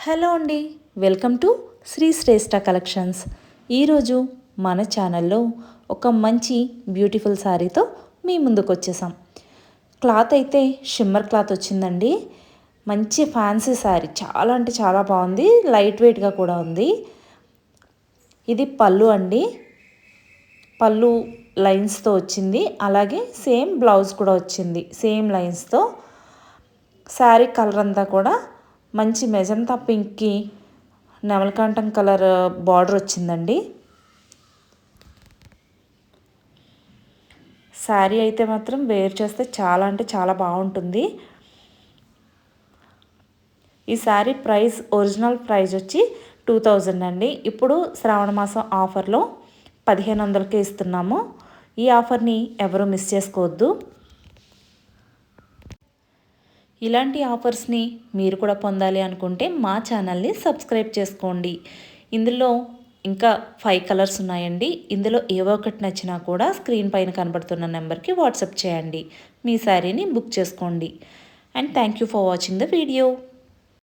Hello అండి, welcome to Shri Shreshtha collections. ఈరోజు మన ఛానల్లో ఒక మంచి బ్యూటిఫుల్ శారీతో మీ ముందుకు వచ్చేసాం. క్లాత్ అయితే షిమ్మర్ క్లాత్ వచ్చిందండి. మంచి ఫ్యాన్సీ శారీ, చాలా అంటే చాలా బాగుంది. లైట్ వెయిట్గా కూడా ఉంది. ఇది పళ్ళు అండి. పళ్ళు లైన్స్తో వచ్చింది. అలాగే సేమ్ బ్లౌజ్ కూడా వచ్చింది సేమ్ లైన్స్తో. శారీ కలర్ అంతా కూడా మంచి మెజంతా పింక్కి నెమలకంఠం కలర్ బార్డర్ వచ్చిందండి. శారీ అయితే మాత్రం వేర్ చేస్తే చాలా అంటే చాలా బాగుంటుంది. ఈ శారీ ప్రైస్ ఒరిజినల్ ప్రైస్ వచ్చి 2000 అండి. ఇప్పుడు శ్రావణ మాసం ఆఫర్లో 1500కే ఇస్తున్నాము. ఈ ఆఫర్ని ఎవరు మిస్ చేసుకోవద్దు. ఇలాంటి ఆఫర్స్ని మీరు కూడా పొందాలి అనుకుంటే మా ఛానల్ని సబ్స్క్రైబ్ చేసుకోండి. ఇందులో ఇంకా 5 కలర్స్ ఉన్నాయండి. ఇందులో ఏవో ఒకటి నచ్చినా కూడా స్క్రీన్ పైన కనబడుతున్న నెంబర్కి వాట్సాప్ చేయండి. మీ శారీని బుక్ చేసుకోండి. And thank you for watching the video.